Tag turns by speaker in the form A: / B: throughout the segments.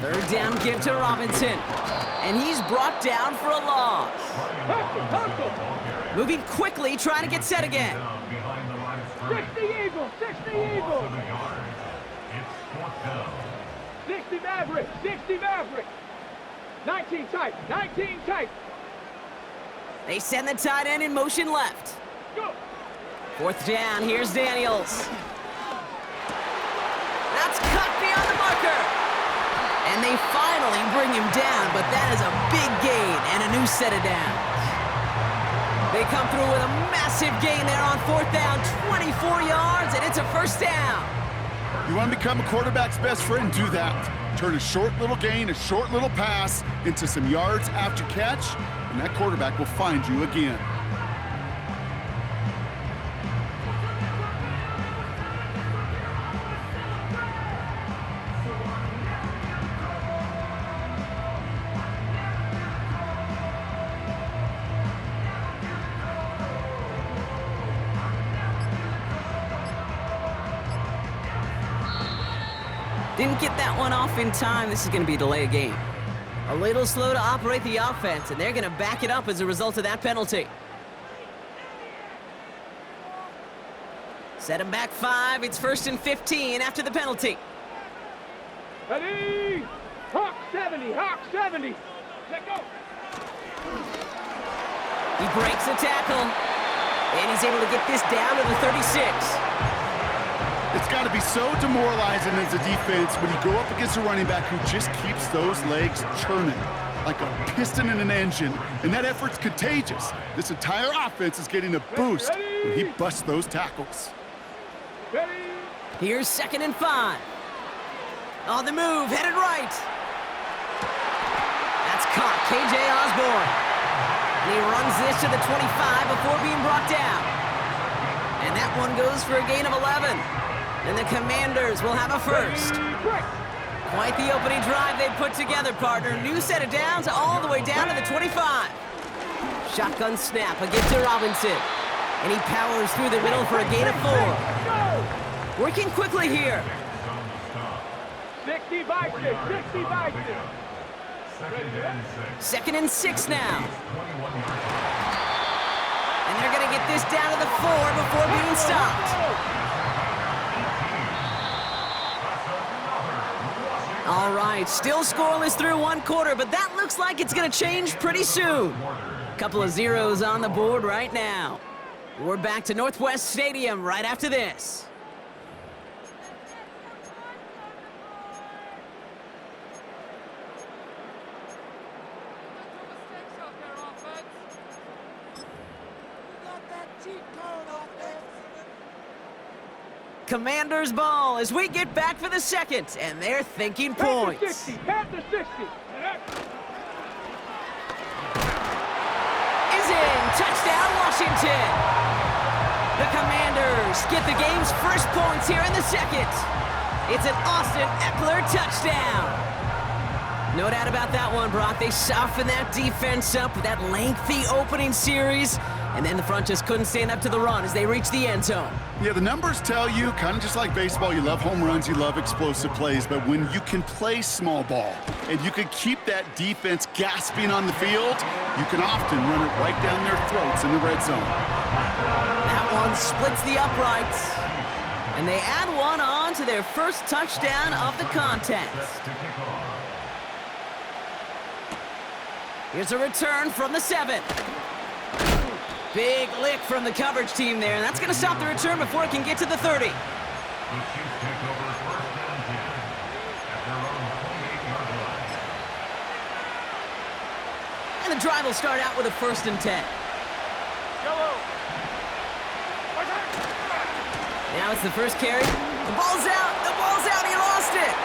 A: Third down give to Robinson. And he's brought down for a loss. Moving quickly, trying to get set again.
B: 60 Eagles, 60 Eagles. 60 Maverick, 60 Maverick. 19 tight, 19 tight.
A: They send the tight end in motion left.
B: Go.
A: Fourth down, here's Daniels. That's cut beyond the marker. And they finally bring him down, but that is a big gain and a new set of downs. They come through with a massive gain there on fourth down, 24 yards, and it's a first down.
C: You want to become a quarterback's best friend, do that. Turn a short little gain, a short little pass into some yards after catch, and that quarterback will find you again.
A: Didn't get that one off in time. This is going to be a delay of game. A little slow to operate the offense, and they're going to back it up as a result of that penalty. Set him back 5. It's 1st and 15 after the penalty.
B: Ready? Hawk 70, Hawk 70. Let go.
A: He breaks the tackle, and he's able to get this down to the 36.
C: It's got to be so demoralizing as a defense when you go up against a running back who just keeps those legs churning like a piston in an engine, and that effort's contagious. This entire offense is getting a boost when he busts those tackles.
B: Ready?
A: Here's 2nd and 5. On the move, headed right. That's caught, KJ Osborne. And he runs this to the 25 before being brought down. And that one goes for a gain of 11. And the Commanders will have a first. Quite the opening drive they put together, partner. New set of downs all the way down to the 25. Shotgun snap, a gift to Robinson. And he powers through the middle for a gain of 4. Working quickly here.
B: 60 by 6, 60 by 6.
A: 2nd and 6 now. And they're going to get this down to the 4 before being stopped. All right, still scoreless through 1 quarter, but that looks like it's going to change pretty soon. Couple of zeros on the board right now. We're back to Northwest Stadium right after this. Commanders ball as we get back for the 2nd, and they're thinking points.
B: Past the 60, past the 60.
A: Is in, touchdown Washington. The Commanders get the game's first points here in the 2nd. It's an Austin Eckler touchdown. No doubt about that one, Brock. They softened that defense up with that lengthy opening series, and then the front just couldn't stand up to the run as they reached the end zone.
C: Yeah, the numbers tell you, kind of just like baseball, you love home runs, you love explosive plays, but when you can play small ball and you can keep that defense gasping on the field, you can often run it right down their throats in the red zone.
A: That one splits the uprights, and they add one on to their first touchdown of the contest. Here's a return from the 7. Big lick from the coverage team there, and that's going to stop the return before it can get to the 30. And the drive will start out with a 1st and 10. Now it's the first carry. The ball's out, he lost it.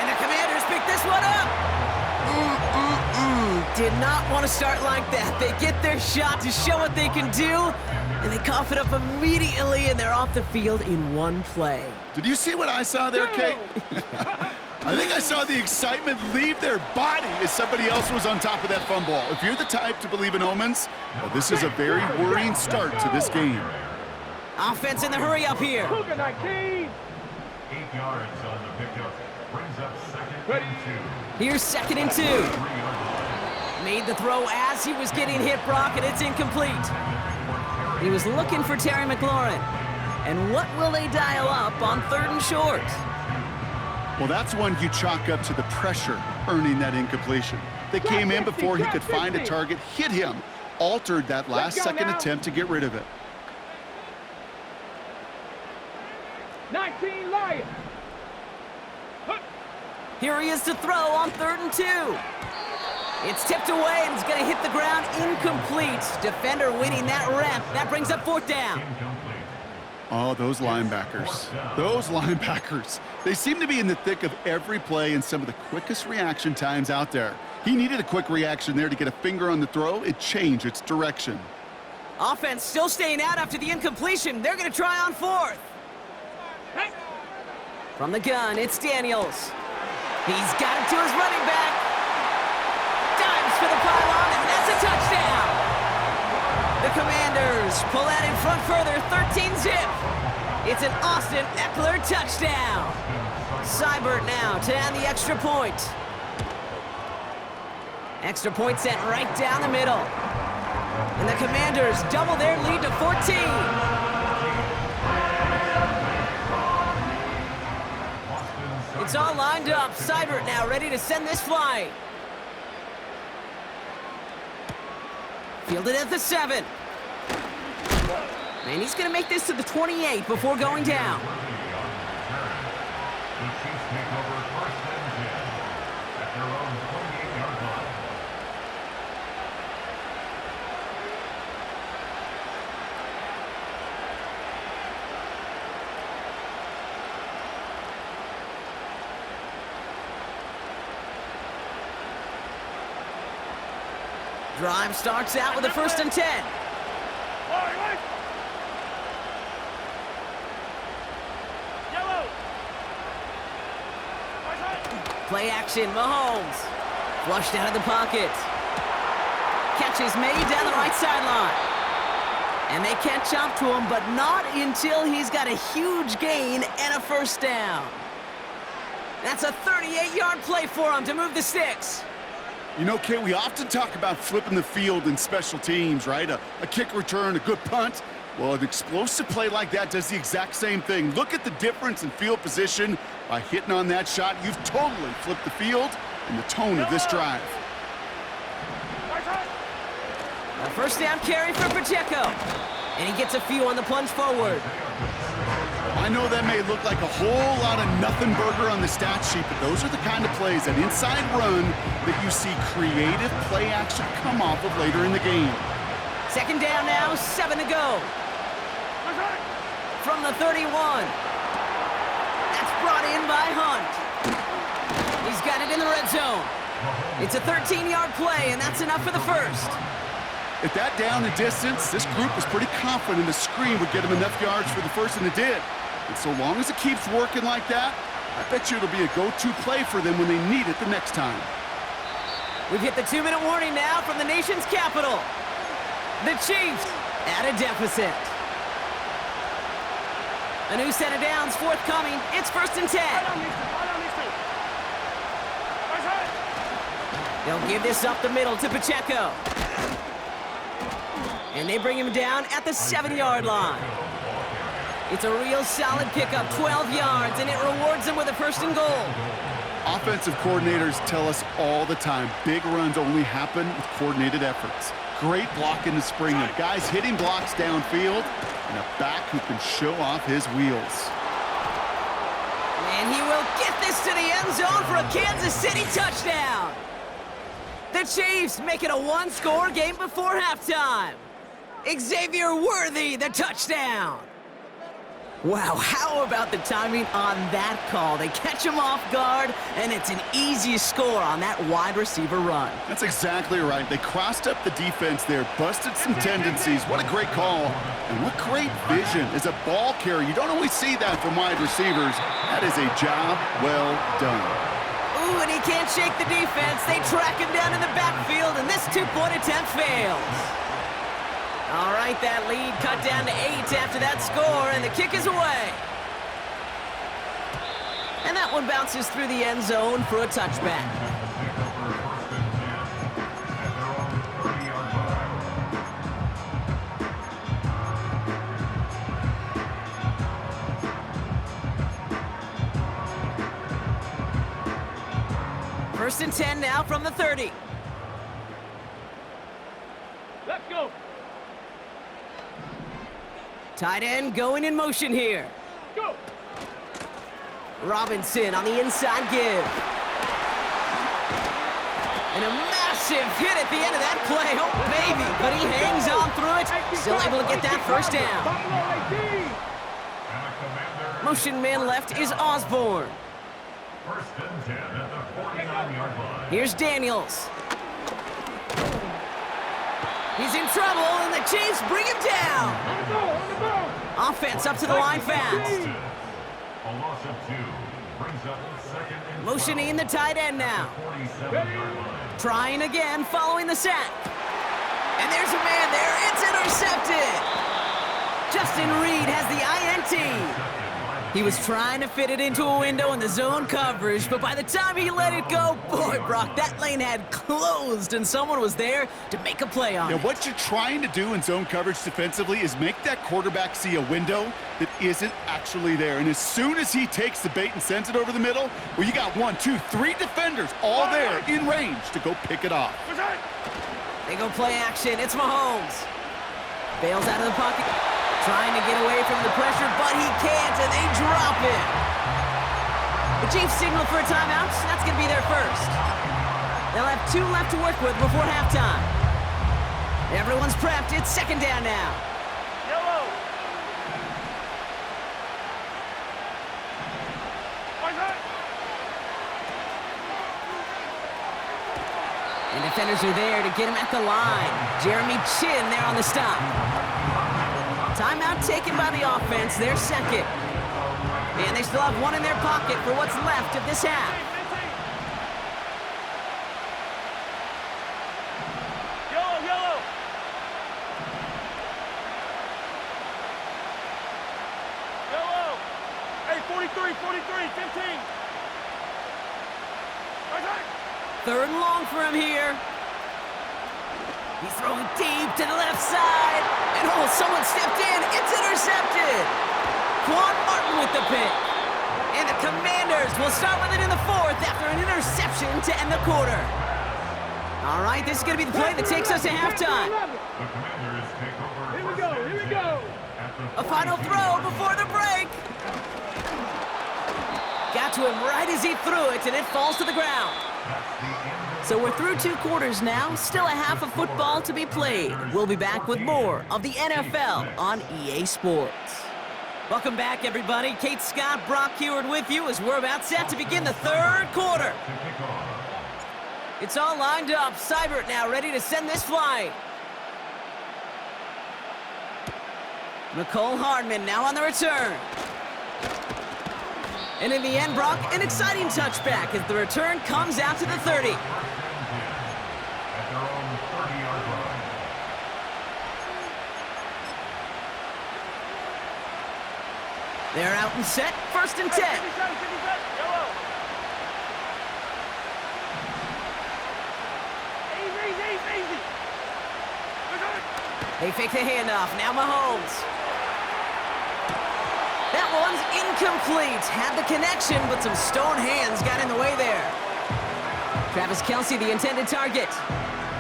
A: And the Commanders pick this one up. Did not want to start like that. They get their shot to show what they can do, and they cough it up immediately, and they're off the field in 1 play.
C: Did you see what I saw there, Kate? I think I saw the excitement leave their body as somebody else was on top of that fumble. If you're the type to believe in omens, well, this is a very worrying start to this game.
A: Offense in the hurry up here.
B: 19.
D: 8 yards on the pickup.
B: Ready.
A: Here's 2nd and 2. Made the throw as he was getting hit, Brock, and it's incomplete. He was looking for Terry McLaurin. And what will they dial up on 3rd and short?
C: Well, that's one you chalk up to the pressure earning that incompletion. They came in before he could find a target, hit him, altered that last second attempt to get rid of it.
B: 19 Lions.
A: Here he is to throw on 3rd and 2. It's tipped away and it's going to hit the ground incomplete. Defender winning that rep. That brings up 4th down.
C: Oh, those linebackers. Those linebackers. They seem to be in the thick of every play and some of the quickest reaction times out there. He needed a quick reaction there to get a finger on the throw. It changed its direction.
A: Offense still staying out after the incompletion. They're going to try on 4th. From the gun, it's Daniels. He's got it to his running back. Dives for the pylon, and that's a touchdown. The Commanders pull that in front further, 13-zip. It's an Austin Eckler touchdown. Seibert now to add the extra point. Extra point sent right down the middle. And the Commanders double their lead to 14. It's all lined up. Seibert now ready to send this flight. Fielded at the 7. And he's going to make this to the 28 before going down. Drive starts out with a 1st and 10. Play action, Mahomes. Flushed out of the pocket. Catch is made down the right sideline. And they catch up to him, but not until he's got a huge gain and a 1st down. That's a 38-yard play for him to move the sticks.
C: You know, Kate, we often talk about flipping the field in special teams, right? A kick return, a good punt. Well, an explosive play like that does the exact same thing. Look at the difference in field position. By hitting on that shot, you've totally flipped the field and the tone of this drive.
A: A 1st down carry for Pacheco. And he gets a few on the plunge forward.
C: I know that may look like a whole lot of nothing burger on the stat sheet, but those are the kind of plays, that inside run, that you see creative play action come off of later in the game.
A: 2nd down now, 7 to go. From the 31. That's brought in by Hunt. He's got it in the red zone. It's a 13-yard play, and that's enough for the 1st.
C: At that down and distance, this group was pretty confident the screen would get them enough yards for the 1st, and it did. And so long as it keeps working like that, I bet you it'll be a go-to play for them when they need it the next time.
A: We've hit the 2-minute warning now from the nation's capital. The Chiefs at a deficit. A new set of downs forthcoming. It's 1st and 10. They'll give this up the middle to Pacheco. And they bring him down at the 7-yard line. It's a real solid pickup, 12 yards, and it rewards them with a 1st and goal.
C: Offensive coordinators tell us all the time, big runs only happen with coordinated efforts. Great blocking to spring them. Guys hitting blocks downfield, and a back who can show off his wheels.
A: And he will get this to the end zone for a Kansas City touchdown. The Chiefs make it a 1-score game before halftime. Xavier Worthy, the touchdown. Wow, how about the timing on that call? They catch him off guard, and it's an easy score on that wide receiver run.
C: That's exactly right. They crossed up the defense there, busted some tendencies. What a great call, and what great vision as a ball carrier. You don't always see that from wide receivers. That is a job well done.
A: Ooh, and he can't shake the defense. They track him down in the backfield, and this 2-point attempt fails. All right, that lead cut down to 8 after that score, and the kick is away. And And that one bounces through the end zone for a touchback. First and 10 now from the 30.
B: Let's go.
A: Tight end going in motion here.
B: Go.
A: Robinson on the inside give. And a massive hit at the end of that play. Oh, baby. But he hangs on through it. Still able to get that first down. Motion man left is Osborne.
D: First and 10 at the 49-yard line.
A: Here's Daniels. He's in trouble, and the Chiefs bring him down.
B: On the ball, on the ball.
A: Offense up to the line fast.
D: A loss of 2 brings up second and
A: Motioning the tight end now.
D: 47-yard line.
A: Trying again following the sack. And there's a man there. It's intercepted. Justin Reed has the INT. He was trying to fit it into a window in the zone coverage, but by the time he let it go, boy, Brock, that lane had closed, and someone was there to make a play on it.
C: What you're trying to do in zone coverage defensively is make that quarterback see a window that isn't actually there. And as soon as he takes the bait and sends it over the middle, well, you got 1, 2, 3 defenders all there in range to go pick it off.
A: They go play action. It's Mahomes. Bails out of the pocket. Trying to get away from the pressure, but he can't, and they drop it. The Chiefs signal for a timeout. That's going to be their first. They'll have 2 left to work with before halftime. Everyone's prepped. It's second down now.
B: Yellow.
A: And defenders are there to get him at the line. Jeremy Chin there on the stop. Timeout taken by the offense, their second. And they still have 1 in their pocket for what's left of this half.
B: Yellow, yellow. Yellow. Hey, 43, 15.
A: Third and long for him here. He's throwing deep to the left side. And oh, someone stepped in. It's intercepted. Quan Martin with the pick. And the Commanders will start with it in the 4th after an interception to end the quarter. All right, this is going to be the play that takes us to halftime.
D: The Commanders take over.
B: Here we go, here we go.
A: A final throw before the break. Got to him right as he threw it, and it falls to the ground. So we're through 2 quarters now, still a half of football to be played. We'll be back with more of the NFL on EA Sports. Welcome back, everybody. Kate Scott, Brock Heward with you as we're about set to begin the 3rd quarter. It's all lined up. Seibert now ready to send this flying. Nicole Hardman now on the return. And in the end, Brock, an exciting touchback as the return comes out to the 30.
D: At their own 30-yard line.
A: They're out and set, first and 10.
B: Yellow. Easy.
A: They fake the handoff, now Mahomes. That one's incomplete. Had the connection, but some stone hands got in the way there. Travis Kelce, the intended target.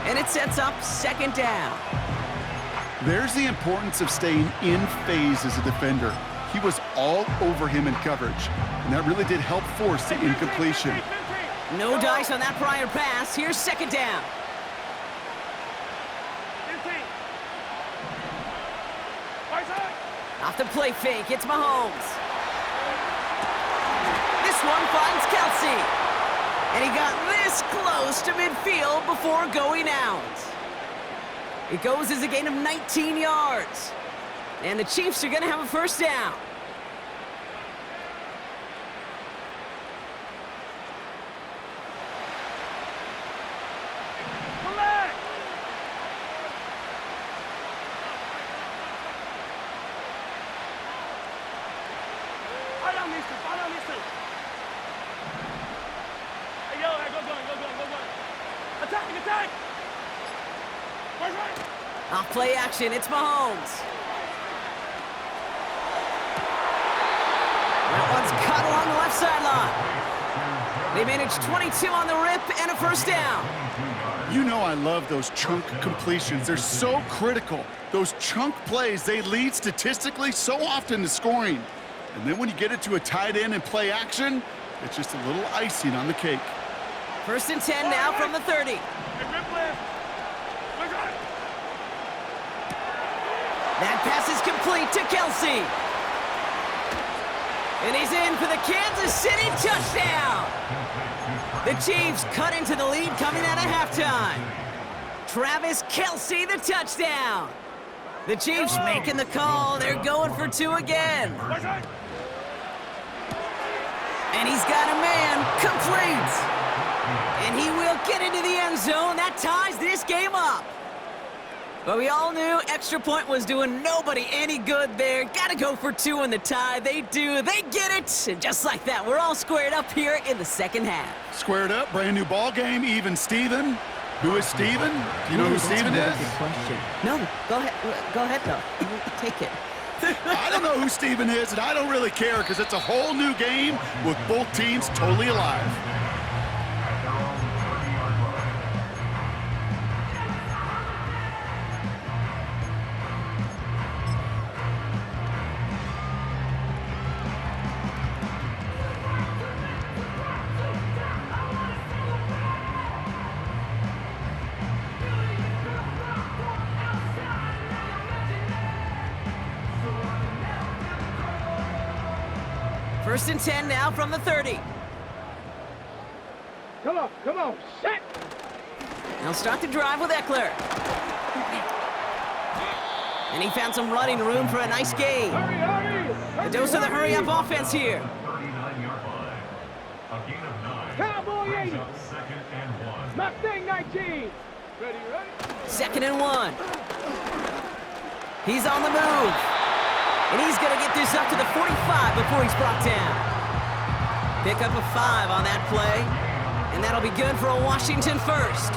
A: And it sets up second down.
C: There's the importance of staying in phase as a defender. He was all over him in coverage, and that really did help force the incompletion.
A: No dice on that prior pass. Here's second down.
B: 15.
A: Off the play fake, it's Mahomes. This one finds Kelce. And he got this close to midfield before going out. It goes as a gain of 19 yards. And the Chiefs are going to have a first down.
B: Attacking, attack!
A: Off play action, it's Mahomes. That one's cut along the left sideline. They managed 22 on the rip and a first down.
C: You know I love those chunk completions. They're so critical. Those chunk plays, they lead statistically so often to scoring. And then when you get it to a tight end and play action, it's just a little icing on the cake.
A: First and 10 now from the 30. That pass is complete to Kelsey. And he's in for the Kansas City touchdown. The Chiefs cut into the lead coming out of halftime. Travis Kelsey, the touchdown. The Chiefs making the call. They're going for two again. And he's got a man complete. And he will get into the end zone. That ties this game up. But we all knew extra point was doing nobody any good there. Got to go for two in the tie. They do. They get it. And just like that, we're all squared up here in the second half.
C: Squared up, brand new ball game, even Steven. Who is Steven? Do you know who Steven is?
A: No, go ahead. Go ahead, though. Take it.
C: I don't know who Steven is, and I don't really care because it's a whole new game with both teams totally alive.
A: First and 10 now from the 30.
B: Come on, set!
A: They'll start the drive with Eckler. And he found some running room for a nice gain.
B: Hurry!
A: The dose of the hurry-up offense here.
D: 39-yard line. A gain of 9.
B: Cowboy 80.
D: Brings up second and 1.
B: Mustang 19. Ready?
A: Second and 1. He's on the move. And he's going to get this up to the 45 before he's brought down. Pick up a 5 on that play. And that'll be good for a Washington first.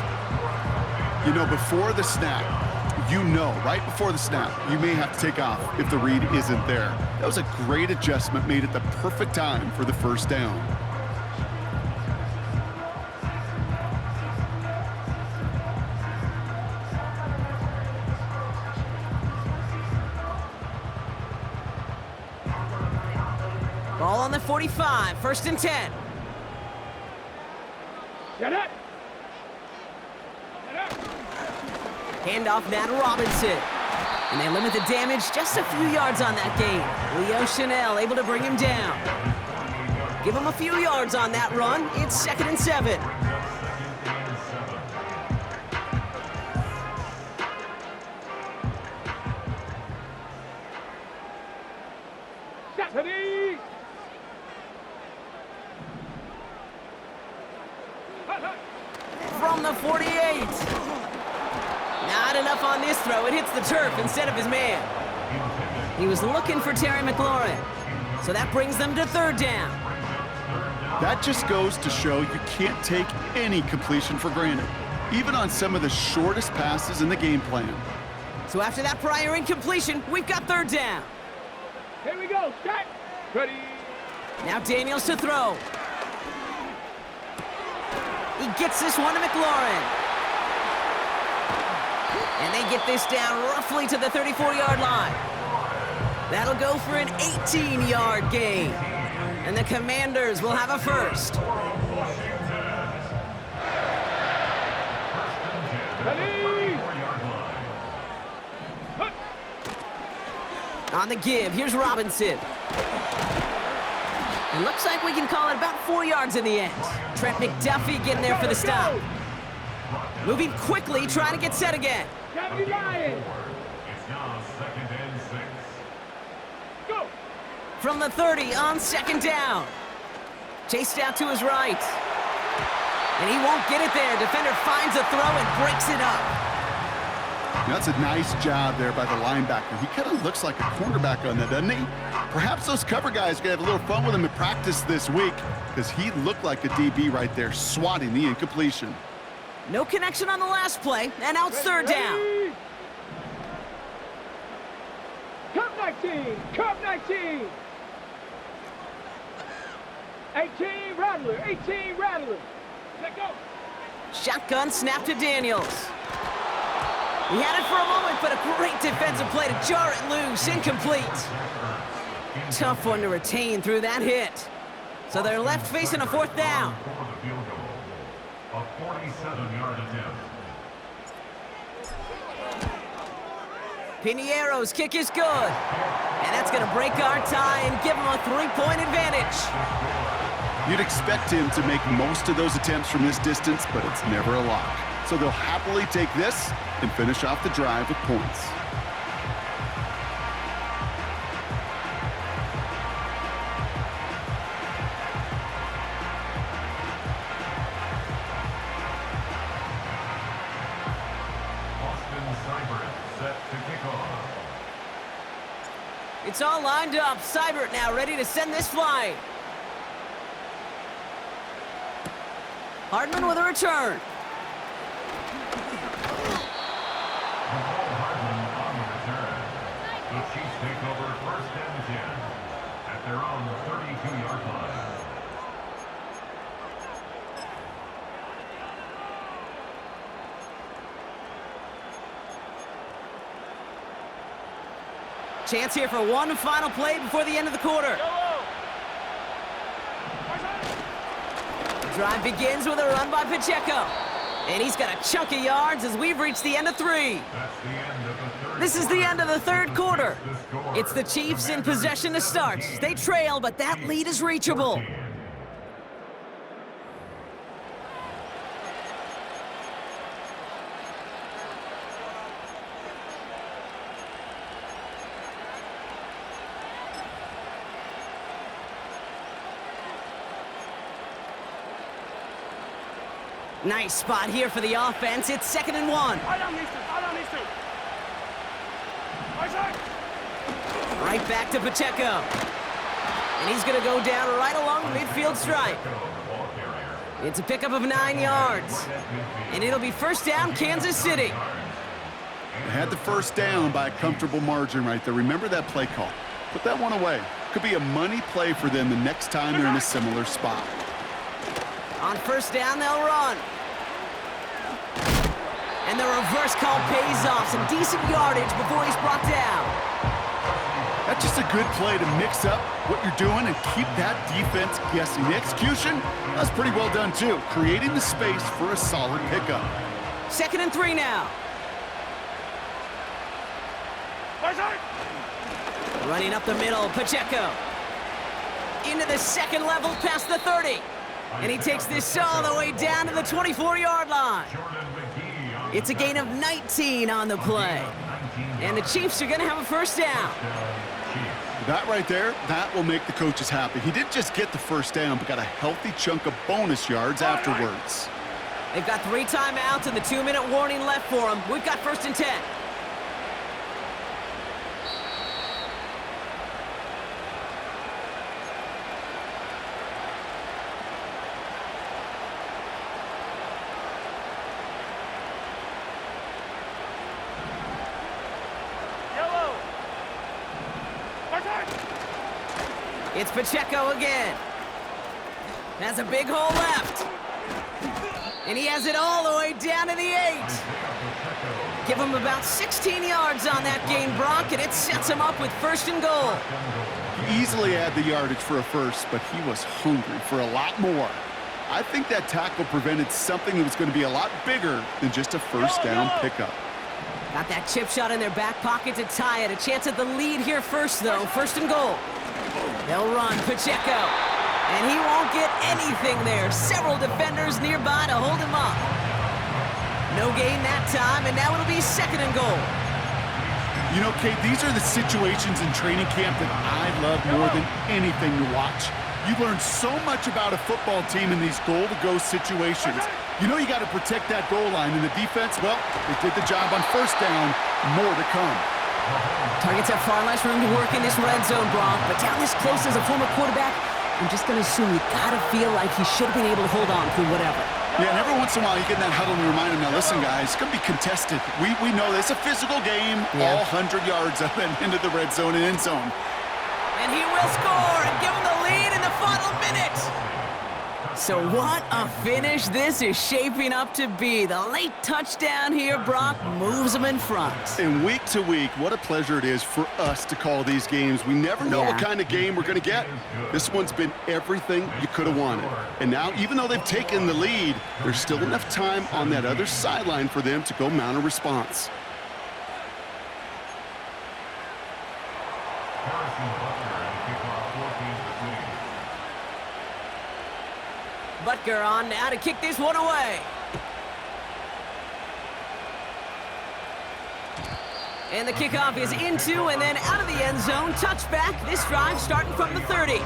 C: You know, before the snap, right before the snap, you may have to take off if the read isn't there. That was a great adjustment made at the perfect time for the first down.
A: Ball on the 45, first and 10.
B: Get it!
A: Handoff Matt Robinson. And they limit the damage just a few yards on that gain. Leo Chanel able to bring him down. Give him a few yards on that run. It's second and 7.
B: Stephanie!
A: From the 48. Not enough on this throw. It hits the turf instead of his man. He was looking for Terry McLaurin. So that brings them to third down.
C: That just goes to show you can't take any completion for granted, even on some of the shortest passes in the game plan.
A: So after that prior incompletion, we've got third down.
B: Here we go, set! Ready?
A: Now Daniels to throw. He gets this one to McLaurin. And they get this down roughly to the 34-yard line. That'll go for an 18-yard gain. And the Commanders will have a first.
B: Ready?
A: On the give, here's Robinson. It looks like we can call it about 4 yards in the end. Trent McDuffie getting there for the stop. Moving quickly, trying to get set again.
B: Gabby Lion!
D: It's now second and 6.
B: Go!
A: From the 30 on second down. Chased out to his right. And he won't get it there. Defender finds a throw and breaks it up.
C: That's a nice job there by the linebacker. He kind of looks like a cornerback on that, doesn't he? Perhaps those cover guys can have a little fun with him in practice this week because he looked like a DB right there, swatting the incompletion.
A: No connection on the last play, and out third down.
B: Cup 19, Cup 19. 18 Rattler, 18 Rattler. Let go.
A: Shotgun snap to Daniels. He had it for a moment, but a great defensive play to jar it loose. Incomplete. Tough one to retain through that hit. So they're left facing a fourth down.
D: A 47-yard attempt.
A: Piniero's kick is good. And that's going to break our tie and give him a 3-point advantage.
C: You'd expect him to make most of those attempts from this distance, but it's never a lock. So they'll happily take this and finish off the drive with points.
A: It's all lined up. Seibert now ready to send this flying. Hardman with a return.
D: The Chiefs take over first and 10 at their own 32-yard line.
A: Chance here for one final play before the end of the quarter. The drive begins with a run by Pacheco. And he's got a chunk of yards as we've reached the end of 3. This is the end of the third quarter. It's the Chiefs in possession to start. They trail, but that lead is reachable. Nice spot here for the offense. It's 2nd and 1. Right back to Pacheco. And he's going to go down right along the midfield stripe. It's a pickup of 9 yards. And it'll be first down, Kansas City.
C: They had the first down by a comfortable margin right there. Remember that play call. Put that one away. Could be a money play for them the next time they're in a similar spot.
A: On first down, they'll run. And the reverse call pays off. Some decent yardage before he's brought down.
C: That's just a good play to mix up what you're doing and keep that defense guessing. The execution, that's pretty well done too. Creating the space for a solid pickup.
A: 2nd and 3 now. Running up the middle, Pacheco. Into the second level past the 30. And he takes this all the way down to the 24-yard line. It's a gain of 19 on the play. And the Chiefs are going to have a first down.
C: That right there, that will make the coaches happy. He didn't just get the first down, but got a healthy chunk of bonus yards afterwards.
A: They've got 3 timeouts and the 2-minute warning left for them. We've got 1st and 10. It's Pacheco again. Has a big hole left. And he has it all the way down to the 8. Give him about 16 yards on that gain, Brock, and it sets him up with 1st and goal.
C: He easily had the yardage for a first, but he was hungry for a lot more. I think that tackle prevented something that was going to be a lot bigger than just a first down pickup.
A: Got that chip shot in their back pocket to tie it. A chance at the lead here first, though. 1st and goal. They'll run Pacheco. And he won't get anything there. Several defenders nearby to hold him up. No gain that time, and now it'll be 2nd and goal.
C: You know, Kate, these are the situations in training camp that I love more than anything to watch. You learn so much about a football team in these goal-to-go situations. You know you got to protect that goal line, and the defense, well, they did the job on first down. More to come.
A: Targets have far less room to work in this red zone, Brock, but down this close as a former quarterback, I'm just going to assume you got to feel like he should have been able to hold on through whatever.
C: Yeah, and every once in a while you get in that huddle and you remind them, now listen, guys, it's going to be contested. We know this. It's a physical game, all 100 yards up and into the red zone and end zone.
A: And he will score and give him the lead in the final minute. So what a finish this is shaping up to be. The late touchdown here, Brock, moves them in front.
C: And week to week, what a pleasure it is for us to call these games. We never know what kind of game we're going to get. This one's been everything you could have wanted. And now, even though they've taken the lead, there's still enough time on that other sideline for them to go mount a response.
A: Butker on now to kick this one away. And the kickoff is into and then out of the end zone. Touchback. This drive starting from the 30.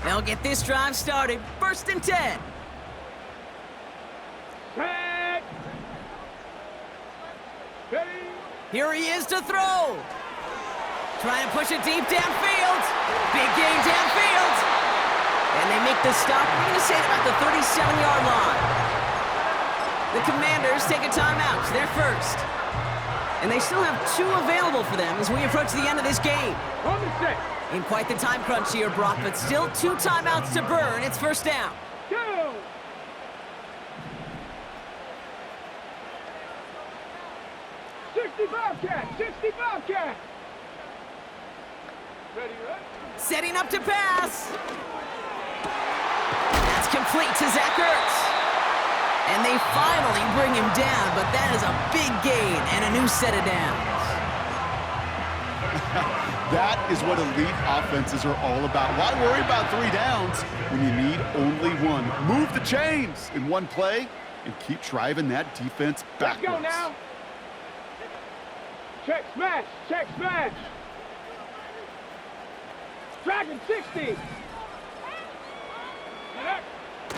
A: They'll get this drive started. 1st and 10.
B: Set. Ready.
A: Here he is to throw. Trying to push it deep downfield. Big gain downfield. And they make the stop. We're going to say it about the 37-yard line. The Commanders take a timeout. They're first. And they still have 2 available for them as we approach the end of this game.
B: On the 6.
A: In quite the time crunch here, Brock, but still 2 timeouts to burn. It's 1st down.
B: Go. Bobcat. 60 Bobcat. Ready, right?
A: Setting up to pass. That's complete to Zach Ertz. And they finally bring him down, but that is a big gain and a new set of downs.
C: That is what elite offenses are all about. Why worry about 3 downs when you need only 1? Move the chains in one play and keep driving that defense backwards.
B: Let's go now. Check smash. Check smash. Dragon 60.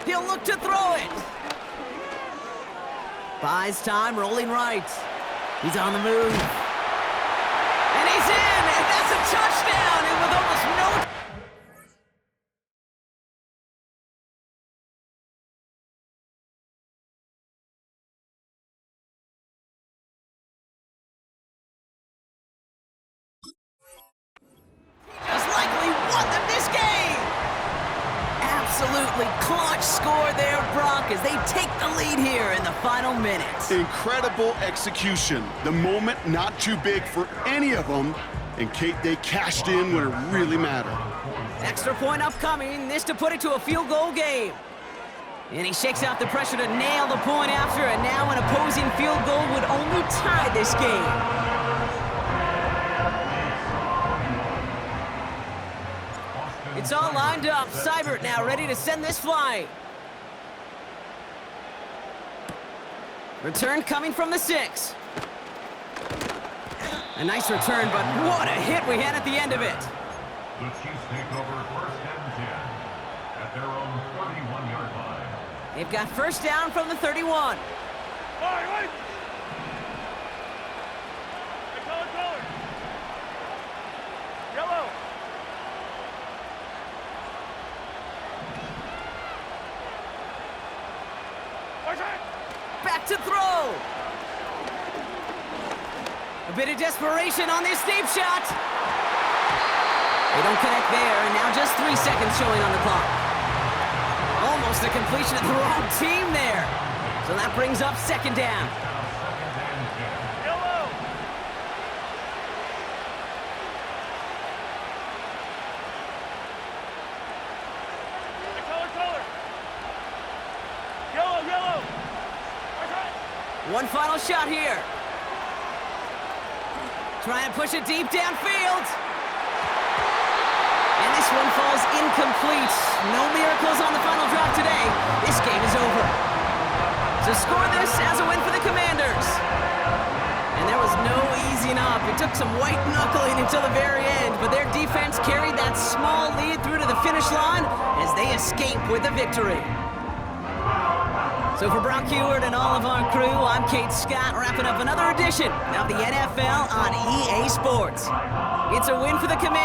A: He'll look to throw it. Buys time, rolling right. He's on the move. And he's in, and that's a touchdown, and with almost no... Has likely won them this game. Absolutely clutch score there, Brock, as they take the lead here in the final minutes.
C: Incredible execution. The moment not too big for any of them. And Kate, they cashed in when it really mattered.
A: Extra point upcoming, this to put it to a field goal game. And he shakes out the pressure to nail the point after, and now an opposing field goal would only tie this game. It's all lined up. Seibert now ready to send this flying. Return coming from the 6. A nice return, but what a hit we had at the end of it.
D: The Chiefs take over 1st and 10 at their own 31-yard line.
A: They've got 1st down from the 31.
B: All right, wait. Color. Yellow.
A: Back to throw. A bit of desperation on this deep shot. They don't connect there, and now just 3 seconds showing on the clock. Almost a completion of the wrong team there. So that brings up 2nd down.
B: Yellow. Color. Yellow.
A: One final shot here. Trying to push it deep downfield. And this one falls incomplete. No miracles on the final drive today. This game is over. To score this as a win for the Commanders. And there was no easing up. It took some white knuckling until the very end, but their defense carried that small lead through to the finish line as they escape with the victory. So for Brock Heward and all of our crew, I'm Kate Scott, wrapping up another edition of the NFL on EA Sports. It's a win for the Commanders.